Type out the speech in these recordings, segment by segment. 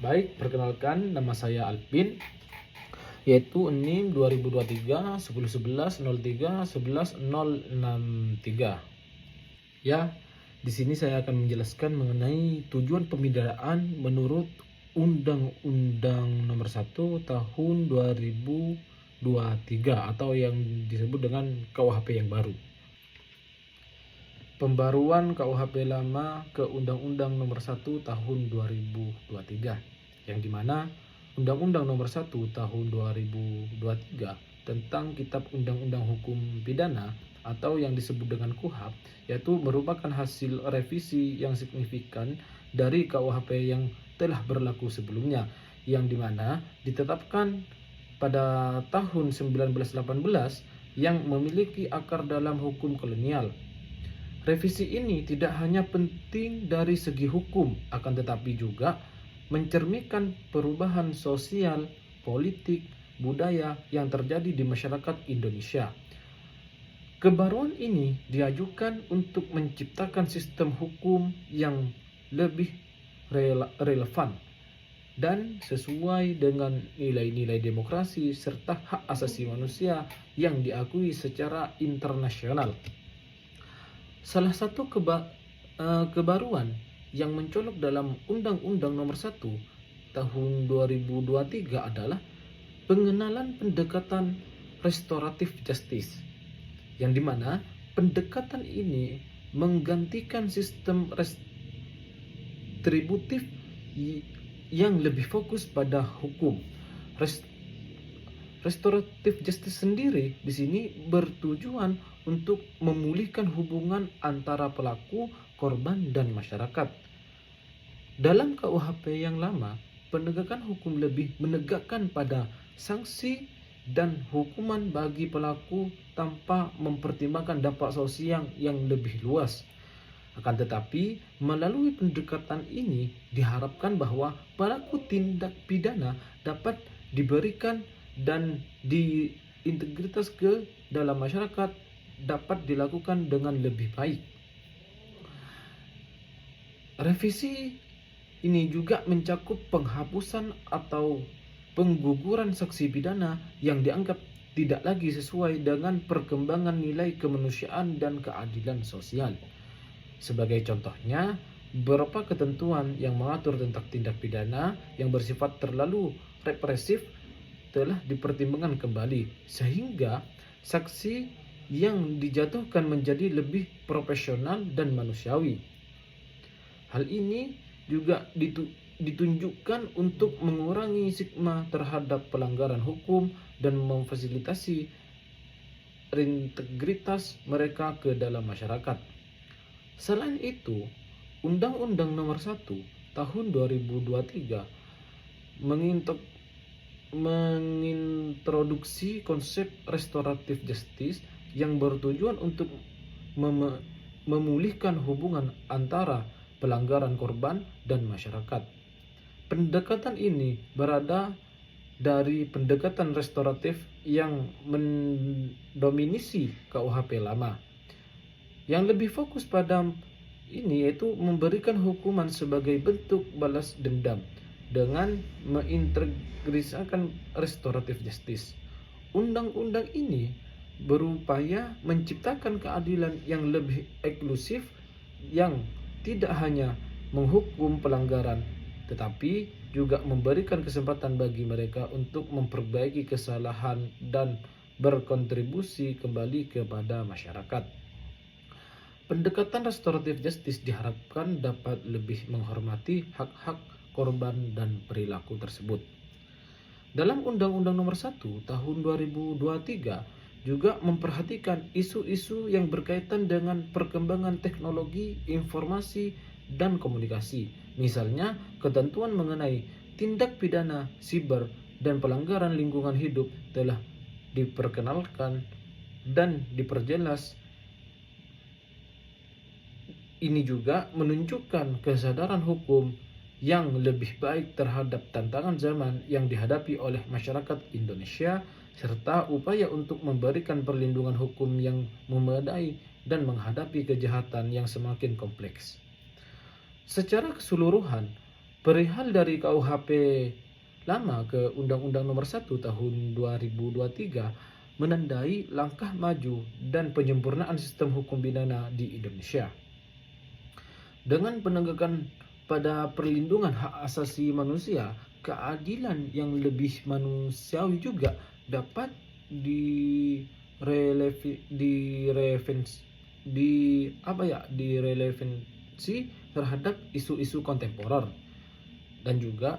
Baik, perkenalkan nama saya Alvin, yaitu NIM 2023 1011 03 11 063. Ya, di sini saya akan menjelaskan mengenai tujuan pemidanaan menurut Undang-Undang Nomor 1 Tahun 2023 atau yang disebut dengan KUHP yang baru. Pembaruan KUHP lama ke Undang-Undang Nomor 1 Tahun 2023, yang dimana Undang-Undang Nomor 1 Tahun 2023 tentang Kitab Undang-Undang Hukum Pidana atau yang disebut dengan KUHP, yaitu merupakan hasil revisi yang signifikan dari KUHP yang telah berlaku sebelumnya, yang dimana ditetapkan pada tahun 1918 yang memiliki akar dalam hukum kolonial. Revisi ini tidak hanya penting dari segi hukum, akan tetapi juga mencerminkan perubahan sosial, politik, budaya yang terjadi di masyarakat Indonesia. Kebaruan ini diajukan untuk menciptakan sistem hukum yang lebih relevan dan sesuai dengan nilai-nilai demokrasi serta hak asasi manusia yang diakui secara internasional. Salah satu kebaruan yang mencolok dalam Undang-Undang Nomor 1 Tahun 2023 adalah pengenalan pendekatan restoratif justice, yang dimana pendekatan ini menggantikan sistem restributif yang lebih fokus pada hukum. Restoratif justice sendiri di sini bertujuan untuk memulihkan hubungan antara pelaku, korban, dan masyarakat. Dalam KUHP yang lama, penegakan hukum lebih menegakkan pada sanksi dan hukuman bagi pelaku tanpa mempertimbangkan dampak sosial yang lebih luas. Akan tetapi, melalui pendekatan ini diharapkan bahwa pelaku tindak pidana dapat diberikan dan diintegritas ke dalam masyarakat dapat dilakukan dengan lebih baik. Revisi ini juga mencakup penghapusan atau pengguguran saksi pidana yang dianggap tidak lagi sesuai dengan perkembangan nilai kemanusiaan dan keadilan sosial. Sebagai contohnya, beberapa ketentuan yang mengatur tentang tindak pidana yang bersifat terlalu represif telah dipertimbangkan kembali, sehingga saksi yang dijatuhkan menjadi lebih profesional dan manusiawi. Hal ini juga ditunjukkan untuk mengurangi stigma terhadap pelanggaran hukum dan memfasilitasi reintegritas mereka ke dalam masyarakat. Selain itu, Undang-Undang Nomor 1 Tahun 2023 mengintroduksi konsep restoratif justice yang bertujuan untuk memulihkan hubungan antara pelanggaran korban dan masyarakat. Pendekatan ini berada dari pendekatan restoratif yang mendominasi KUHP lama, yang lebih fokus pada ini yaitu memberikan hukuman sebagai bentuk balas dendam dengan mengintegrasikan restoratif justice. Undang-undang ini berupaya menciptakan keadilan yang lebih eksklusif yang tidak hanya menghukum pelanggaran tetapi juga memberikan kesempatan bagi mereka untuk memperbaiki kesalahan dan berkontribusi kembali kepada masyarakat. Pendekatan restoratif justice diharapkan dapat lebih menghormati hak-hak korban dan perilaku tersebut. Dalam Undang-Undang Nomor 1 Tahun 2023 juga memperhatikan isu-isu yang berkaitan dengan perkembangan teknologi, informasi, dan komunikasi. Misalnya, ketentuan mengenai tindak pidana siber dan pelanggaran lingkungan hidup telah diperkenalkan dan diperjelas. Ini juga menunjukkan kesadaran hukum yang lebih baik terhadap tantangan zaman yang dihadapi oleh masyarakat Indonesia, serta upaya untuk memberikan perlindungan hukum yang memadai dan menghadapi kejahatan yang semakin kompleks. Secara keseluruhan, Perihal dari KUHP lama ke Undang-Undang Nomor 1 Tahun 2023 menandai langkah maju dan penyempurnaan sistem hukum pidana di Indonesia. Dengan penegakan pada perlindungan hak asasi manusia, keadilan yang lebih manusiawi juga dapat direlevansi terhadap isu-isu kontemporer. Dan juga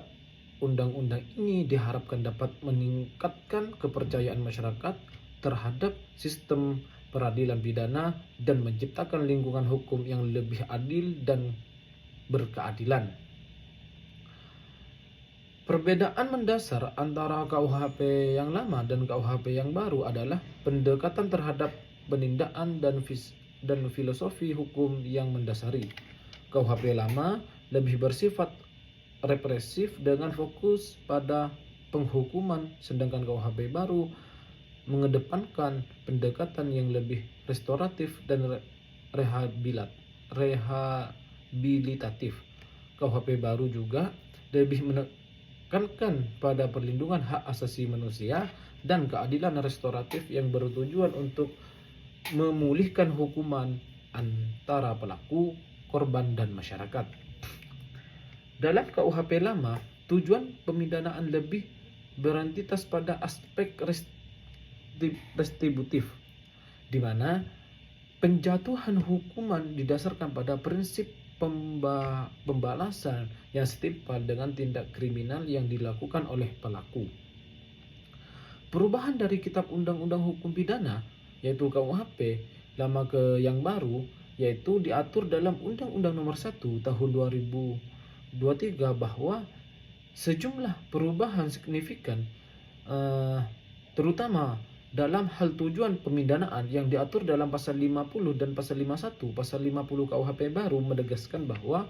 undang-undang ini diharapkan dapat meningkatkan kepercayaan masyarakat terhadap sistem peradilan pidana dan menciptakan lingkungan hukum yang lebih adil dan berkeadilan. Perbedaan mendasar antara KUHP yang lama dan KUHP yang baru adalah pendekatan terhadap penindakan dan filosofi hukum yang mendasari. KUHP lama lebih bersifat represif dengan fokus pada penghukuman, sedangkan KUHP baru mengedepankan pendekatan yang lebih restoratif dan rehabilitatif. KUHP baru juga lebih menekankan pada perlindungan hak asasi manusia dan keadilan restoratif yang bertujuan untuk memulihkan hukuman antara pelaku, korban, dan masyarakat. Dalam KUHP lama, tujuan pemidanaan lebih berentitas pada aspek restributif, di mana penjatuhan hukuman didasarkan pada prinsip pembalasan yang setimpal dengan tindak kriminal yang dilakukan oleh pelaku. Perubahan dari Kitab Undang-Undang Hukum Pidana, yaitu KUHP lama ke yang baru, yaitu diatur dalam Undang-Undang Nomor 1 Tahun 2023 bahwa sejumlah perubahan signifikan terutama dalam hal tujuan pemidanaan yang diatur dalam pasal 50 dan pasal 51. Pasal 50 KUHP baru menegaskan bahwa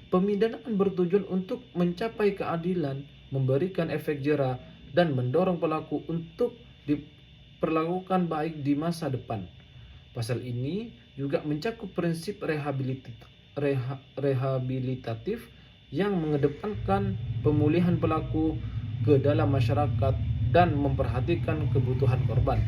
pemidanaan bertujuan untuk mencapai keadilan, memberikan efek jera, dan mendorong pelaku untuk diperlakukan baik di masa depan. Pasal ini juga mencakup prinsip rehabilitatif yang mengedepankan pemulihan pelaku ke dalam masyarakat dan memperhatikan kebutuhan korban.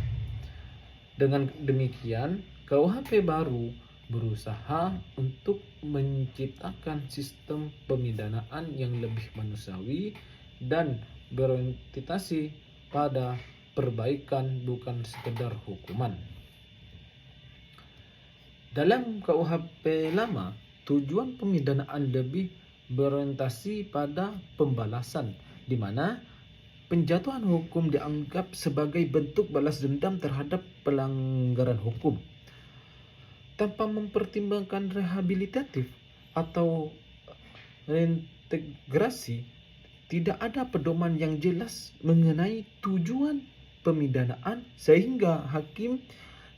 Dengan demikian, KUHP baru berusaha untuk menciptakan sistem pemidanaan yang lebih manusiawi dan berorientasi pada perbaikan, bukan sekedar hukuman. Dalam KUHP lama, tujuan pemidanaan lebih berorientasi pada pembalasan, di mana penjatuhan hukum dianggap sebagai bentuk balas dendam terhadap pelanggaran hukum. Tanpa mempertimbangkan rehabilitatif atau reintegrasi, tidak ada pedoman yang jelas mengenai tujuan pemidanaan sehingga hakim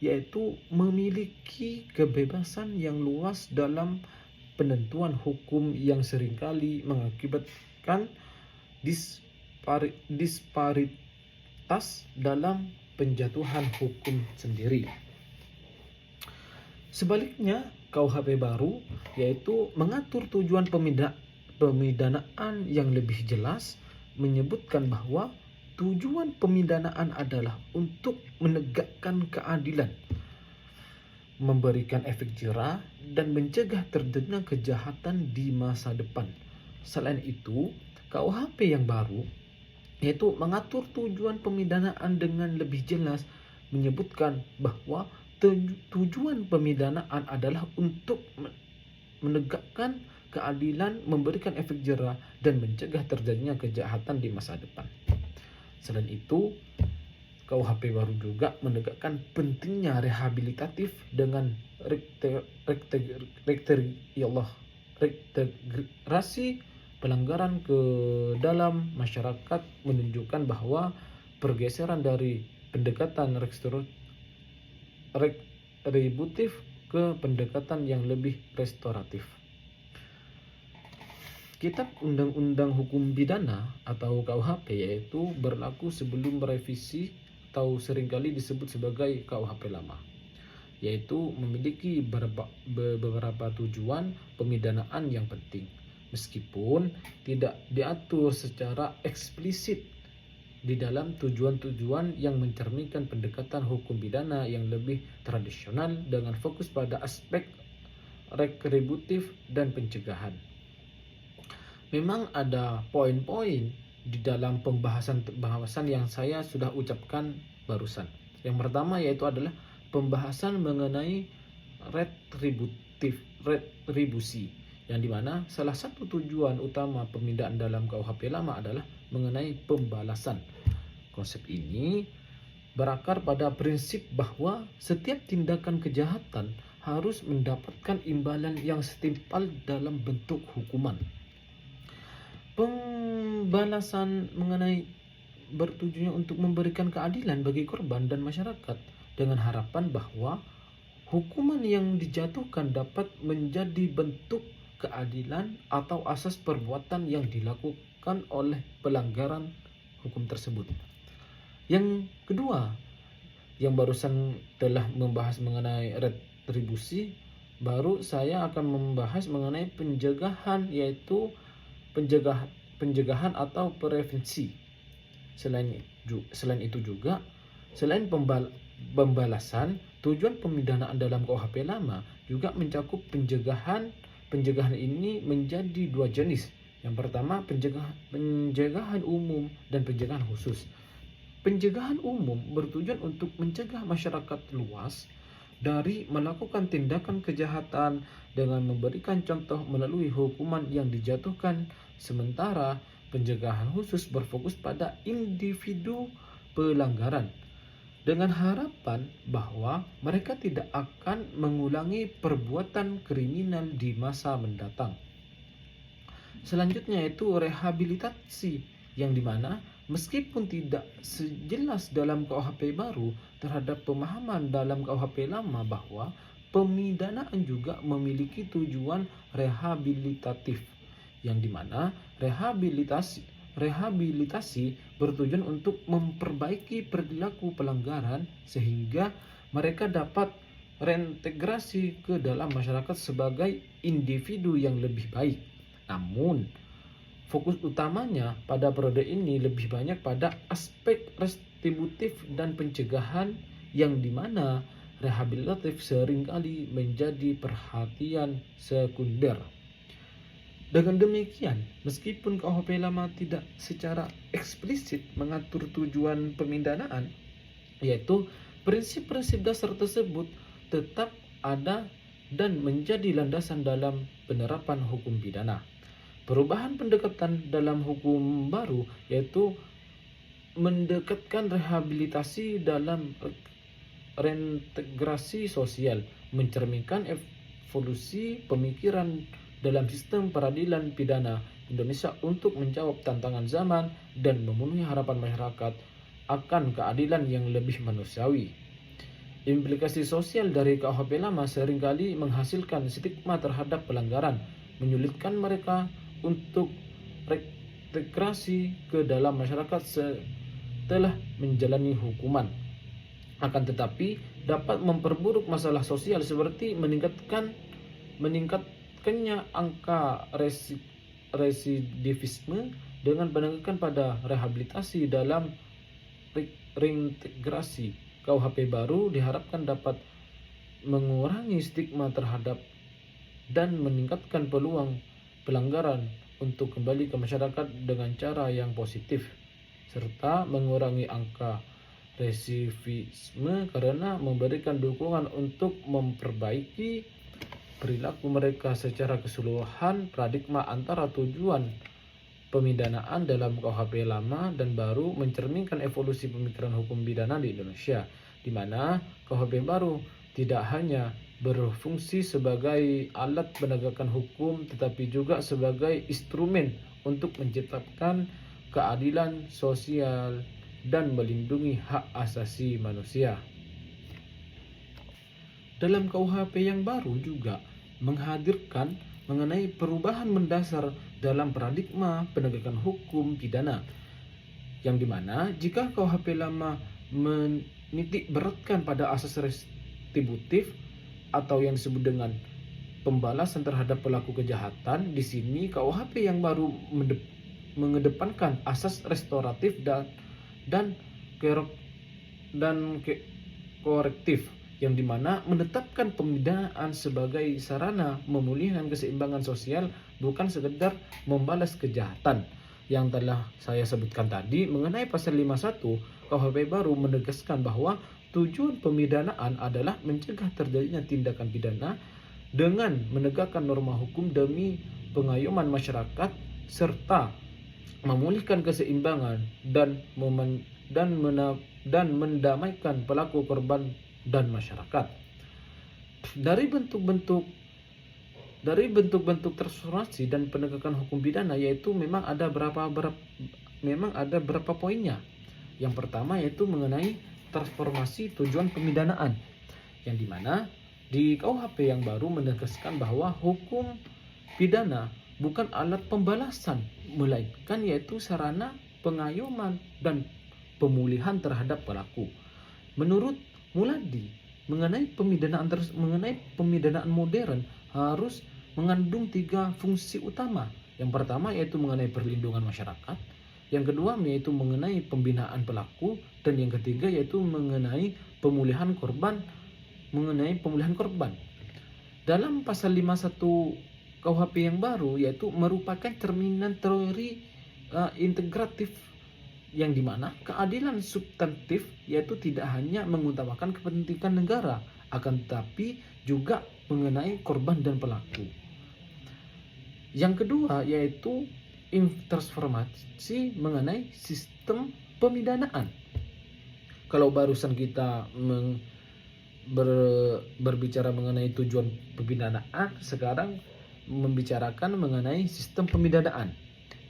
yaitu memiliki kebebasan yang luas dalam penentuan hukum yang seringkali mengakibatkan disparitas dalam penjatuhan hukum sendiri. Sebaliknya, KUHP baru yaitu mengatur tujuan pemidanaan yang lebih jelas, menyebutkan bahwa tujuan pemidanaan adalah untuk menegakkan keadilan, memberikan efek jera, dan mencegah terjadinya kejahatan di masa depan. Selain itu, KUHP yang baru yaitu mengatur tujuan pemidanaan dengan lebih jelas, menyebutkan bahwa tujuan pemidanaan adalah untuk menegakkan keadilan, memberikan efek jera, dan mencegah terjadinya kejahatan di masa depan. Selain itu, KUHP baru juga menegakkan pentingnya rehabilitatif dengan reintegrasi pelanggaran ke dalam masyarakat, menunjukkan bahwa pergeseran dari pendekatan retributif ke pendekatan yang lebih restoratif. Kitab Undang-Undang Hukum Pidana atau KUHP yaitu berlaku sebelum revisi atau seringkali disebut sebagai KUHP lama, yaitu memiliki beberapa tujuan pemidanaan yang penting, meskipun tidak diatur secara eksplisit di dalam tujuan-tujuan yang mencerminkan pendekatan hukum pidana yang lebih tradisional dengan fokus pada aspek retributif dan pencegahan. Memang ada poin-poin di dalam pembahasan yang saya sudah ucapkan barusan. Yang pertama yaitu adalah pembahasan mengenai retribusi, yang dimana salah satu tujuan utama pemindahan dalam KUHP lama adalah mengenai pembalasan. Konsep ini berakar pada prinsip bahwa setiap tindakan kejahatan harus mendapatkan imbalan yang setimpal dalam bentuk hukuman. Pembalasan mengenai bertujuan untuk memberikan keadilan bagi korban dan masyarakat dengan harapan bahwa hukuman yang dijatuhkan dapat menjadi bentuk keadilan atau asas perbuatan yang dilakukan oleh pelanggaran hukum tersebut. Yang kedua, yang barusan telah membahas mengenai retribusi, baru saya akan membahas mengenai pencegahan, yaitu pencegahan atau prevensi. Selain itu juga, selain pembalasan, tujuan pemidanaan dalam KUHP lama juga mencakup pencegahan. Pencegahan ini menjadi dua jenis. Yang pertama, pencegahan umum dan pencegahan khusus. Pencegahan umum bertujuan untuk mencegah masyarakat luas dari melakukan tindakan kejahatan dengan memberikan contoh melalui hukuman yang dijatuhkan, sementara pencegahan khusus berfokus pada individu pelanggaran dengan harapan bahwa mereka tidak akan mengulangi perbuatan kriminal di masa mendatang. Selanjutnya yaitu rehabilitasi, yang dimana meskipun tidak sejelas dalam KUHP baru terhadap pemahaman dalam KUHP lama bahwa pemidanaan juga memiliki tujuan rehabilitatif, yang dimana rehabilitasi bertujuan untuk memperbaiki perilaku pelanggaran sehingga mereka dapat reintegrasi ke dalam masyarakat sebagai individu yang lebih baik. Namun fokus utamanya pada periode ini lebih banyak pada aspek retributif dan pencegahan, yang dimana rehabilitatif seringkali menjadi perhatian sekunder. Dengan demikian, meskipun KUHP lama tidak secara eksplisit mengatur tujuan pemindanaan, yaitu prinsip-prinsip dasar tersebut tetap ada dan menjadi landasan dalam penerapan hukum pidana. Perubahan pendekatan dalam hukum baru yaitu mendekatkan rehabilitasi dalam reintegrasi sosial, mencerminkan evolusi pemikiran dalam sistem peradilan pidana Indonesia untuk menjawab tantangan zaman dan memenuhi harapan masyarakat akan keadilan yang lebih manusiawi. Implikasi sosial dari KUHP lama seringkali menghasilkan stigma terhadap pelanggaran, menyulitkan mereka untuk reintegrasi ke dalam masyarakat setelah menjalani hukuman. Akan tetapi dapat memperburuk masalah sosial seperti meningkatkannya angka residivisme dengan penegakan pada rehabilitasi dalam reintegrasi. KUHP baru diharapkan dapat mengurangi stigma terhadap dan meningkatkan peluang pelanggaran untuk kembali ke masyarakat dengan cara yang positif, serta mengurangi angka residivisme karena memberikan dukungan untuk memperbaiki perilaku mereka secara keseluruhan. Paradigma antara tujuan pemidanaan dalam KUHP lama dan baru mencerminkan evolusi pemikiran hukum pidana di Indonesia, di mana KUHP baru tidak hanya berfungsi sebagai alat penegakan hukum tetapi juga sebagai instrumen untuk menciptakan keadilan sosial dan melindungi hak asasi manusia. Dalam KUHP yang baru juga menghadirkan mengenai perubahan mendasar dalam paradigma penegakan hukum pidana, yang dimana jika KUHP lama menitik beratkan pada asas retributif atau yang disebut dengan pembalasan terhadap pelaku kejahatan. Di sini KUHP yang baru mengedepankan asas restoratif dan kero- korektif, yang dimana menetapkan pemidanaan sebagai sarana memulihkan keseimbangan sosial, bukan sekedar membalas kejahatan. Yang telah saya sebutkan tadi mengenai pasal 51 KUHP baru menegaskan bahwa tujuan pemidanaan adalah mencegah terjadinya tindakan pidana dengan menegakkan norma hukum demi pengayoman masyarakat serta memulihkan keseimbangan dan mendamaikan pelaku, korban, dan masyarakat. Dari bentuk-bentuk transformasi dan penegakan hukum pidana, yaitu memang ada berapa poinnya. Yang pertama yaitu mengenai transformasi tujuan pemidanaan, yang dimana di KUHP yang baru menegaskan bahwa hukum pidana bukan alat pembalasan, melainkan yaitu sarana pengayoman dan pemulihan terhadap pelaku. Menurut Muladi, mengenai pemidanaan modern harus mengandung 3 fungsi utama. Yang pertama yaitu mengenai perlindungan masyarakat, yang kedua yaitu mengenai pembinaan pelaku, dan yang ketiga yaitu mengenai pemulihan korban. Dalam pasal 51 KUHP yang baru, yaitu merupakan cerminan teori integratif, yang dimana keadilan substantif yaitu tidak hanya mengutamakan kepentingan negara, akan tetapi juga mengenai korban dan pelaku. Yang kedua yaitu transformasi mengenai sistem pemidanaan. Kalau barusan kita berbicara mengenai tujuan pemidanaan, sekarang membicarakan mengenai sistem pemidanaan.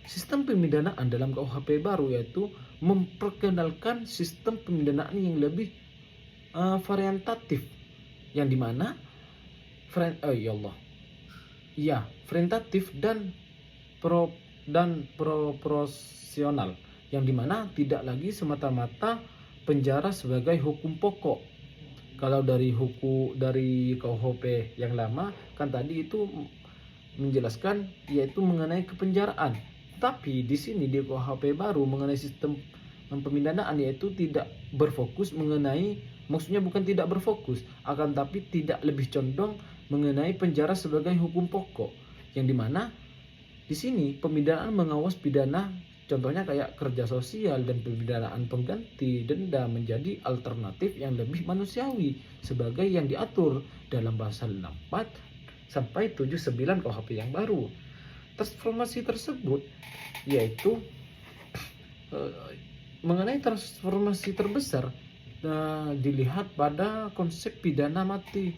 Sistem pemidanaan dalam KUHP baru yaitu memperkenalkan sistem pemidanaan yang lebih variatif, yang dimana variatif dan proporsional, yang dimana tidak lagi semata-mata penjara sebagai hukum pokok. Kalau dari KUHP yang lama kan tadi itu menjelaskan yaitu mengenai kepenjaraan, tapi di sini di KUHP baru mengenai sistem pemidanaan yaitu tidak berfokus mengenai, maksudnya bukan tidak berfokus, akan tapi tidak lebih condong mengenai penjara sebagai hukum pokok, yang dimana di sini pemidanaan mengawas pidana, contohnya kayak kerja sosial dan pemidanaan pengganti denda menjadi alternatif yang lebih manusiawi sebagai yang diatur dalam pasal 64 sampai 79 KUHP yang baru. Transformasi tersebut yaitu mengenai transformasi terbesar dilihat pada konsep pidana mati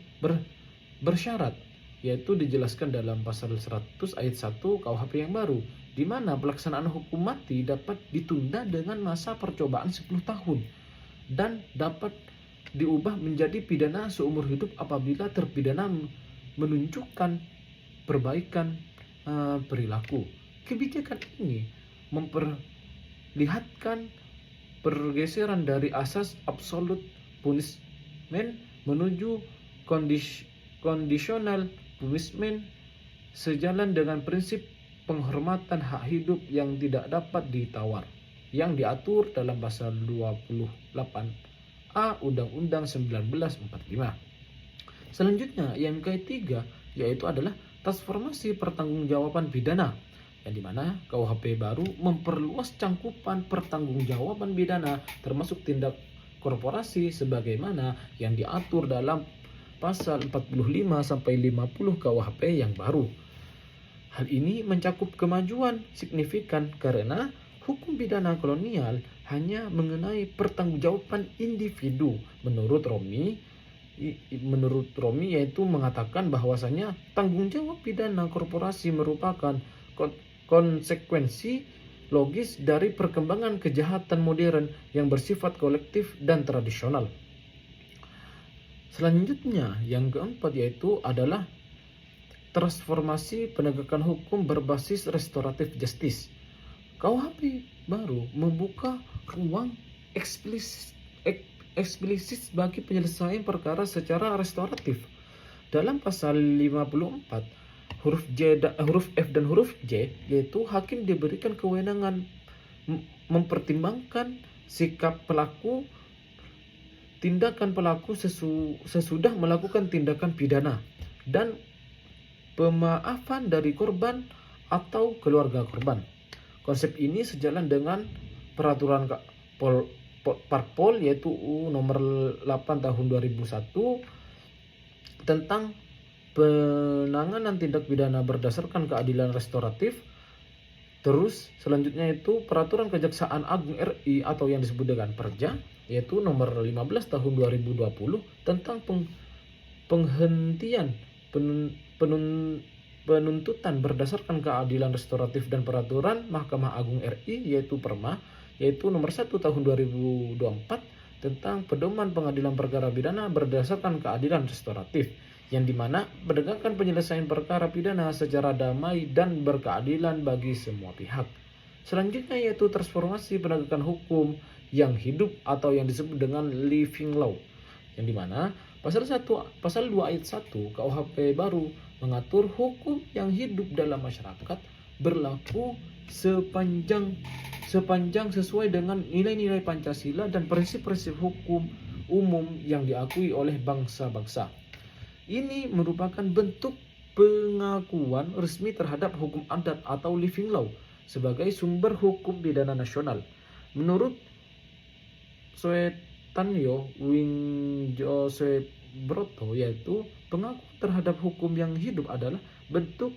bersyarat, yaitu dijelaskan dalam pasal 100 ayat 1 KUHP yang baru, di mana pelaksanaan hukum mati dapat ditunda dengan masa percobaan 10 tahun dan dapat diubah menjadi pidana seumur hidup apabila terpidana menunjukkan perbaikan perilaku. Kebijakan ini memperlihatkan pergeseran dari asas absolute punishment menuju conditional punishment, sejalan dengan prinsip penghormatan hak hidup yang tidak dapat ditawar, yang diatur dalam pasal 28A Undang-Undang 1945. Selanjutnya yang ketiga yaitu adalah transformasi pertanggungjawaban pidana, yang dimana KUHP baru memperluas cangkupan pertanggungjawaban pidana termasuk tindak korporasi sebagaimana yang diatur dalam pasal 45 sampai 50 KUHP yang baru. Hal ini mencakup kemajuan signifikan karena hukum pidana kolonial hanya mengenai pertanggungjawaban individu. Menurut Romi yaitu mengatakan bahwasanya tanggung jawab pidana korporasi merupakan konsekuensi logis dari perkembangan kejahatan modern yang bersifat kolektif dan tradisional. Selanjutnya yang keempat yaitu adalah transformasi penegakan hukum berbasis restoratif justice. KUHP baru membuka ruang eksplisit bagi penyelesaian perkara secara restoratif. Dalam pasal 54 huruf F dan huruf J, yaitu hakim diberikan kewenangan mempertimbangkan sikap pelaku, tindakan pelaku sesudah melakukan tindakan pidana, dan pemaafan dari korban atau keluarga korban. Konsep ini sejalan dengan peraturan Parpol yaitu UU nomor 8 tahun 2001 tentang penanganan tindak pidana berdasarkan keadilan restoratif. Terus selanjutnya itu peraturan Kejaksaan Agung RI atau yang disebut dengan Perja yaitu nomor 15 tahun 2020 tentang penghentian penuntutan berdasarkan keadilan restoratif, dan peraturan Mahkamah Agung RI yaitu Perma yaitu nomor 1 tahun 2024 tentang pedoman pengadilan perkara pidana berdasarkan keadilan restoratif, yang dimana menegakkan penyelesaian perkara pidana secara damai dan berkeadilan bagi semua pihak. Selanjutnya yaitu transformasi penegakan hukum yang hidup atau yang disebut dengan living law, yang dimana pasal 2 ayat 1 KUHP baru mengatur hukum yang hidup dalam masyarakat berlaku sepanjang sesuai dengan nilai-nilai Pancasila dan prinsip-prinsip hukum umum yang diakui oleh bangsa-bangsa. Ini merupakan bentuk pengakuan resmi terhadap hukum adat atau living law sebagai sumber hukum pidana nasional. Menurut Suetanyo Joseph Broto, yaitu pengakuan terhadap hukum yang hidup adalah bentuk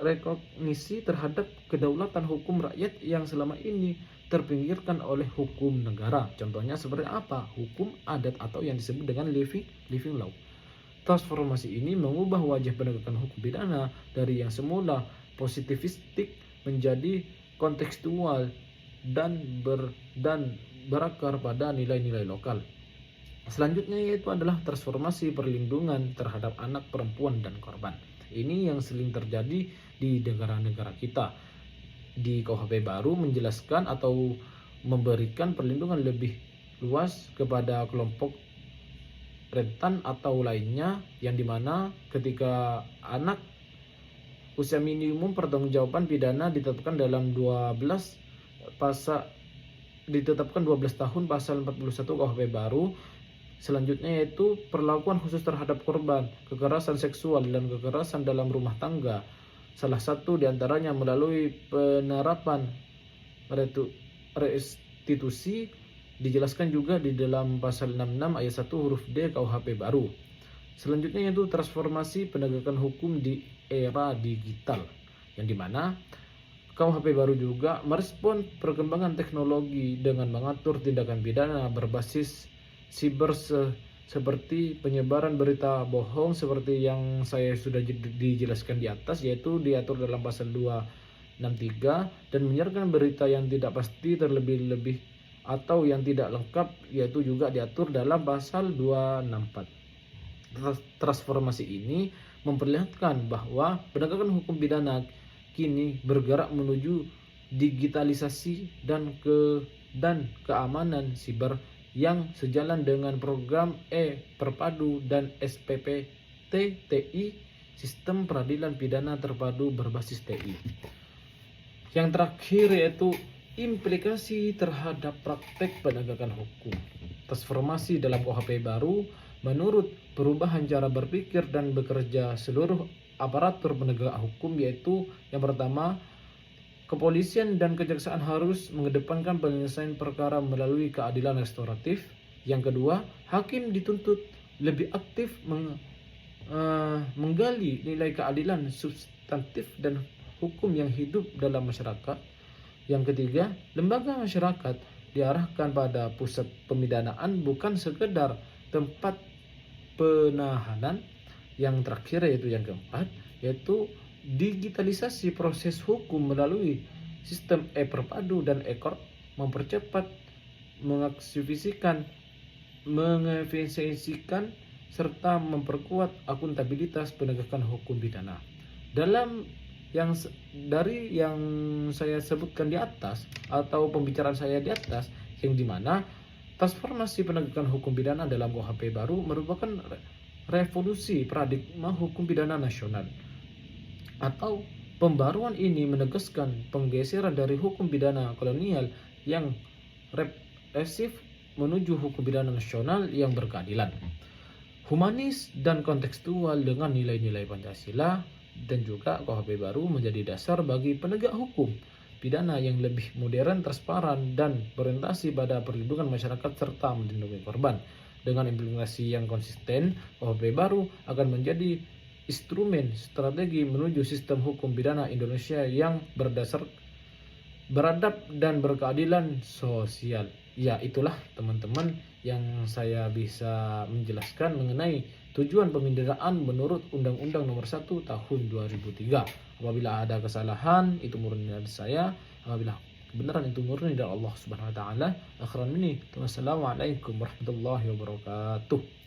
rekognisi terhadap kedaulatan hukum rakyat yang selama ini terpinggirkan oleh hukum negara. Contohnya seperti apa? Hukum adat atau yang disebut dengan living law. Transformasi ini mengubah wajah penegakan hukum pidana dari yang semula positivistik menjadi kontekstual dan berakar pada nilai-nilai lokal. Selanjutnya yaitu adalah transformasi perlindungan terhadap anak, perempuan, dan korban. Ini yang sering terjadi di negara-negara kita. Di KUHP baru menjelaskan atau memberikan perlindungan lebih luas kepada kelompok rentan atau lainnya, yang dimana ketika anak usia minimum pertanggungjawaban pidana ditetapkan dalam 12 tahun pasal 41 KUHP baru. Selanjutnya yaitu perlakuan khusus terhadap korban kekerasan seksual dan kekerasan dalam rumah tangga. Salah satu diantaranya melalui penerapan restitusi, dijelaskan juga di dalam pasal 66 ayat 1 huruf D KUHP baru. Selanjutnya yaitu transformasi penegakan hukum di era digital, yang dimana KUHP baru juga merespon perkembangan teknologi dengan mengatur tindakan pidana berbasis siber seperti penyebaran berita bohong seperti yang saya sudah dijelaskan di atas, yaitu diatur dalam pasal 263, dan menyiarkan berita yang tidak pasti terlebih-lebih atau yang tidak lengkap, yaitu juga diatur dalam pasal 264. Transformasi ini memperlihatkan bahwa penegakan hukum pidana kini bergerak menuju digitalisasi dan keamanan siber yang sejalan dengan program E-Perpadu dan SPP TI, Sistem Peradilan Pidana Terpadu Berbasis TI. Yang terakhir yaitu implikasi terhadap praktek penegakan hukum. Transformasi dalam KUHP baru menurut perubahan cara berpikir dan bekerja seluruh aparatur penegak hukum, yaitu yang pertama, kepolisian dan kejaksaan harus mengedepankan penyelesaian perkara melalui keadilan restoratif. Yang kedua, hakim dituntut lebih aktif menggali nilai keadilan substantif dan hukum yang hidup dalam masyarakat. Yang ketiga, lembaga masyarakat diarahkan pada pusat pemidanaan, bukan sekedar tempat penahanan. Yang terakhir yaitu yang keempat, yaitu digitalisasi proses hukum melalui sistem E-Perpadu dan E-Court, mempercepat, mengefisiensikan serta memperkuat akuntabilitas penegakan hukum pidana. Dari yang saya sebutkan di atas atau pembicaraan saya di atas, yang dimana transformasi penegakan hukum pidana dalam KUHP baru merupakan revolusi paradigma hukum pidana nasional. Atau pembaruan ini menegaskan penggeseran dari hukum pidana kolonial yang represif menuju hukum pidana nasional yang berkeadilan, humanis dan kontekstual dengan nilai-nilai Pancasila, dan juga KUHP baru menjadi dasar bagi penegak hukum pidana yang lebih modern, transparan, dan berorientasi pada perlindungan masyarakat serta melindungi korban. Dengan implementasi yang konsisten, KUHP baru akan menjadi instrumen strategi menuju sistem hukum pidana Indonesia yang beradab dan berkeadilan sosial. Ya, itulah teman-teman yang saya bisa menjelaskan mengenai tujuan pemindahan menurut Undang-Undang Nomor 1 Tahun 2003. Apabila ada kesalahan, itu murni dari saya. Apabila kebenaran itu murni dari Allah Subhanahu wa taala. Akhiran ini, wassalamualaikum warahmatullahi wabarakatuh.